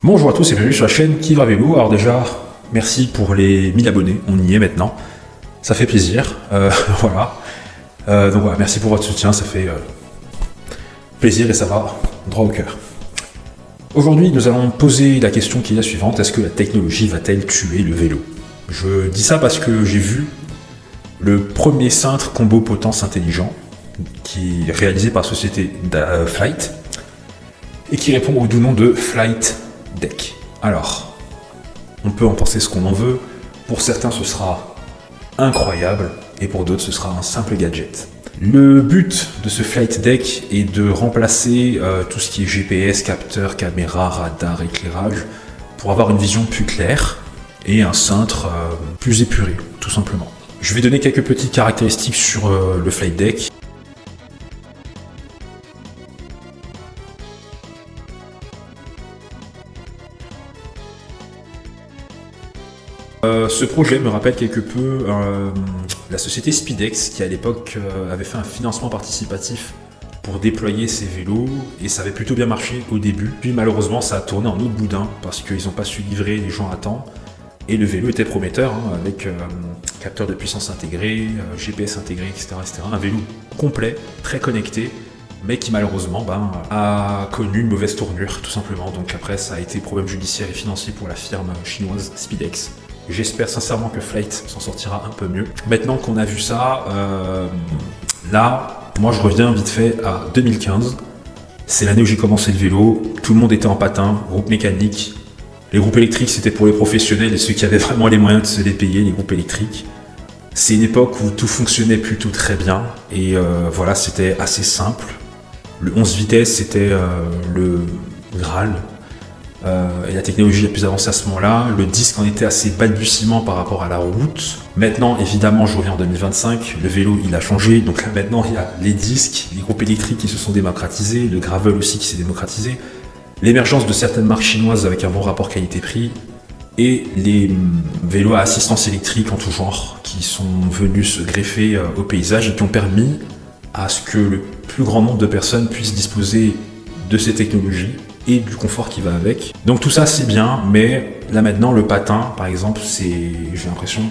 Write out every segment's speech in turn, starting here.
Bonjour à tous et bienvenue sur la chaîne Qui va vélo. Alors déjà, merci pour les 1000 abonnés, on y est maintenant. Ça fait plaisir, voilà. Donc voilà, merci pour votre soutien, ça fait plaisir et ça va droit au cœur. Aujourd'hui, nous allons poser la question qui est la suivante. Est-ce que la technologie va-t-elle tuer le vélo? Je dis ça parce que j'ai vu le premier cintre combo potence intelligent qui est réalisé par la société Flight et qui répond au doux nom de Flight Deck. Alors, on peut en penser ce qu'on en veut. Pour certains, ce sera incroyable et pour d'autres, ce sera un simple gadget. Le but de ce Flight Deck est de remplacer tout ce qui est GPS, capteur, caméra, radar, éclairage pour avoir une vision plus claire et un cintre plus épuré, tout simplement. Je vais donner quelques petites caractéristiques sur le Flight Deck. Ce projet me rappelle quelque peu la société Speedex qui à l'époque avait fait un financement participatif pour déployer ses vélos et ça avait plutôt bien marché au début. Puis malheureusement ça a tourné en eau de boudin parce qu'ils n'ont pas su livrer les gens à temps et le vélo était prometteur avec capteur de puissance intégré, GPS intégré, etc., etc. Un vélo complet, très connecté mais qui malheureusement a connu une mauvaise tournure tout simplement. Donc après ça a été problème judiciaire et financier pour la firme chinoise Speedex. J'espère sincèrement que Flight s'en sortira un peu mieux. Maintenant qu'on a vu ça, là, moi je reviens vite fait à 2015. C'est l'année où j'ai commencé le vélo. Tout le monde était en patin, groupe mécanique. Les groupes électriques, c'était pour les professionnels et ceux qui avaient vraiment les moyens de se les payer, les groupes électriques. C'est une époque où tout fonctionnait plutôt très bien. Et voilà, c'était assez simple. Le 11 vitesses, c'était le Graal. Et la technologie la plus avancée à ce moment-là. Le disque en était assez balbutiement par rapport à la route. Maintenant, évidemment, je reviens en 2025, le vélo il a changé, donc là maintenant il y a les disques, les groupes électriques qui se sont démocratisés, le gravel aussi qui s'est démocratisé, l'émergence de certaines marques chinoises avec un bon rapport qualité-prix, et les vélos à assistance électrique en tout genre qui sont venus se greffer au paysage et qui ont permis à ce que le plus grand nombre de personnes puissent disposer de ces technologies et du confort qui va avec. Donc tout ça c'est bien, mais là maintenant le patin par exemple, c'est, j'ai l'impression,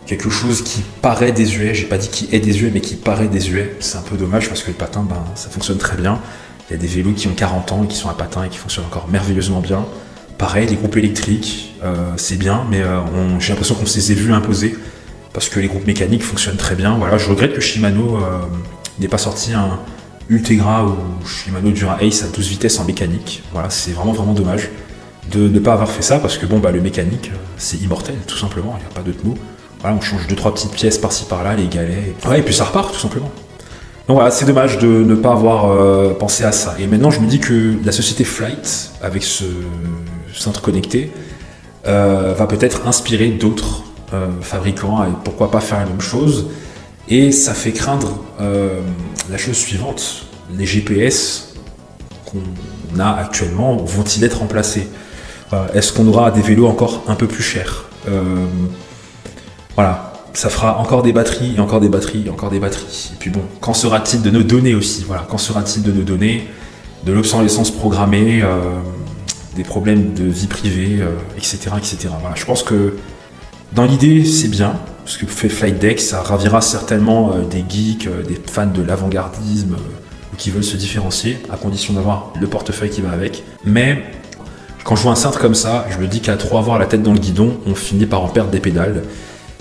quelque chose qui paraît désuet. J'ai pas dit qui est désuet, mais qui paraît désuet. C'est un peu dommage parce que le patin, ça fonctionne très bien. Il y a des vélos qui ont 40 ans et qui sont à patin et qui fonctionnent encore merveilleusement bien. Pareil, les groupes électriques, c'est bien, mais j'ai l'impression qu'on s'est vu imposer parce que les groupes mécaniques fonctionnent très bien. Voilà, je regrette que Shimano n'ait pas sorti un Ultegra ou Shimano Dura Ace à 12 vitesses en mécanique. Voilà, c'est vraiment dommage de ne pas avoir fait ça parce que le mécanique c'est immortel tout simplement, il n'y a pas d'autre mot. Voilà, on change 2-3 petites pièces par-ci par-là, les galets, et puis ça repart tout simplement. Donc voilà, c'est dommage de ne pas avoir pensé à ça. Et maintenant je me dis que la société Flight, avec ce centre connecté, va peut-être inspirer d'autres fabricants et pourquoi pas faire la même chose. Et ça fait craindre la chose suivante, les GPS qu'on a actuellement vont-ils être remplacés? Est-ce qu'on aura des vélos encore un peu plus chers? Voilà, ça fera encore des batteries, et encore des batteries, et encore des batteries. Et puis bon, qu'en sera-t-il de nos données aussi? Voilà, qu'en sera-t-il de nos données, de l'obsolescence programmée, des problèmes de vie privée, etc., etc. Voilà, je pense que dans l'idée, c'est bien. Ce que fait Flight Deck, ça ravira certainement des geeks, des fans de l'avant-gardisme qui veulent se différencier, à condition d'avoir le portefeuille qui va avec. Mais quand je vois un cintre comme ça, je me dis qu'à trop avoir la tête dans le guidon, on finit par en perdre des pédales.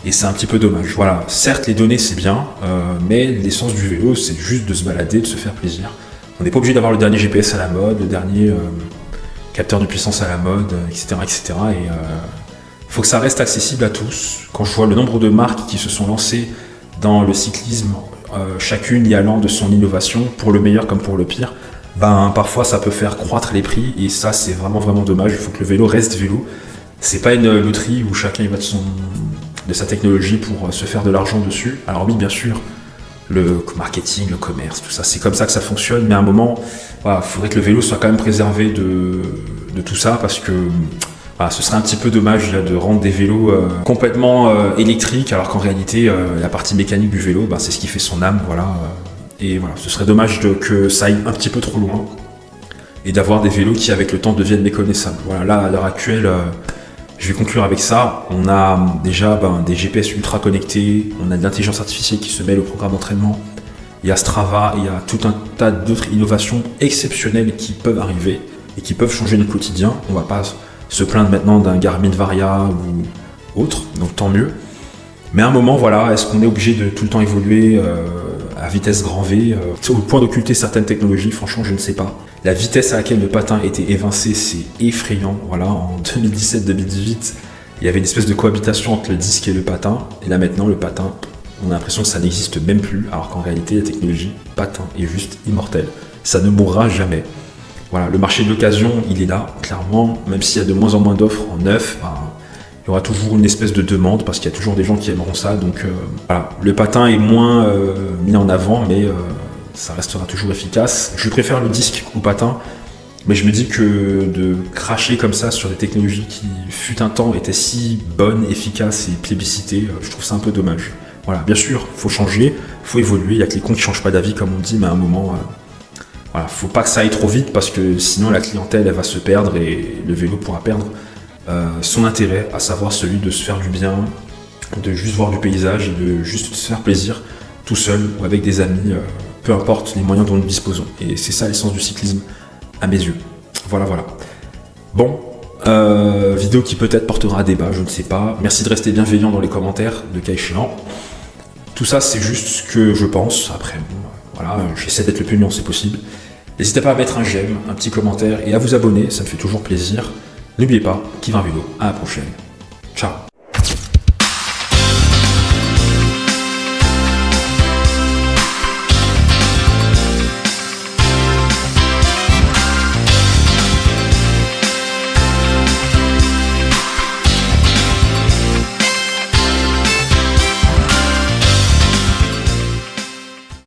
Et c'est un petit peu dommage. Voilà, certes les données c'est bien, mais l'essence du vélo c'est juste de se balader, de se faire plaisir. On n'est pas obligé d'avoir le dernier GPS à la mode, le dernier capteur de puissance à la mode, etc. etc. Et faut que ça reste accessible à tous. Quand je vois le nombre de marques qui se sont lancées dans le cyclisme, chacune y allant de son innovation, pour le meilleur comme pour le pire, parfois ça peut faire croître les prix et ça c'est vraiment dommage. Il faut que le vélo reste vélo. C'est pas une loterie où chacun y va de sa technologie pour se faire de l'argent dessus. Alors oui, bien sûr, le marketing, le commerce, tout ça, c'est comme ça que ça fonctionne, mais à un moment, il faudrait que le vélo soit quand même préservé de tout ça parce que ce serait un petit peu dommage là, de rendre des vélos complètement électriques alors qu'en réalité la partie mécanique du vélo c'est ce qui fait son âme, voilà. Et voilà, ce serait dommage que ça aille un petit peu trop loin et d'avoir des vélos qui avec le temps deviennent méconnaissables. Voilà, là à l'heure actuelle, je vais conclure avec ça. On a déjà des GPS ultra connectés, on a de l'intelligence artificielle qui se mêle au programme d'entraînement. Il y a Strava, il y a tout un tas d'autres innovations exceptionnelles qui peuvent arriver et qui peuvent changer notre quotidien. On ne va pas se plaindre maintenant d'un Garmin Varia ou autre, donc tant mieux. Mais à un moment, voilà, est-ce qu'on est obligé de tout le temps évoluer à vitesse grand V au point d'occulter certaines technologies? Franchement, je ne sais pas. La vitesse à laquelle le patin était évincé, c'est effrayant. Voilà, en 2017-2018, il y avait une espèce de cohabitation entre le disque et le patin. Et là maintenant, le patin, on a l'impression que ça n'existe même plus, alors qu'en réalité, la technologie patin est juste immortelle. Ça ne mourra jamais. Voilà, le marché de l'occasion, il est là, clairement. Même s'il y a de moins en moins d'offres en neuf, il y aura toujours une espèce de demande parce qu'il y a toujours des gens qui aimeront ça. Donc voilà, le patin est moins mis en avant, mais ça restera toujours efficace. Je préfère le disque au patin, mais je me dis que de cracher comme ça sur des technologies qui, fut un temps, étaient si bonnes, efficaces et plébiscitées, je trouve ça un peu dommage. Voilà, bien sûr, il faut changer, il faut évoluer. Il y a que les cons qui ne changent pas d'avis, comme on dit, mais à un moment, voilà, faut pas que ça aille trop vite parce que sinon la clientèle elle va se perdre et le vélo pourra perdre son intérêt, à savoir celui de se faire du bien, de juste voir du paysage et de juste se faire plaisir tout seul ou avec des amis, peu importe les moyens dont nous disposons. Et c'est ça l'essence du cyclisme à mes yeux. Voilà. Bon, vidéo qui peut-être portera à débat, je ne sais pas. Merci de rester bienveillant dans les commentaires, de cas échéant. Tout ça, c'est juste ce que je pense. Après, voilà, j'essaie d'être le plus nuancé possible. N'hésitez pas à mettre un j'aime, un petit commentaire et à vous abonner, ça me fait toujours plaisir. N'oubliez pas, qui va un vélo. À la prochaine. Ciao.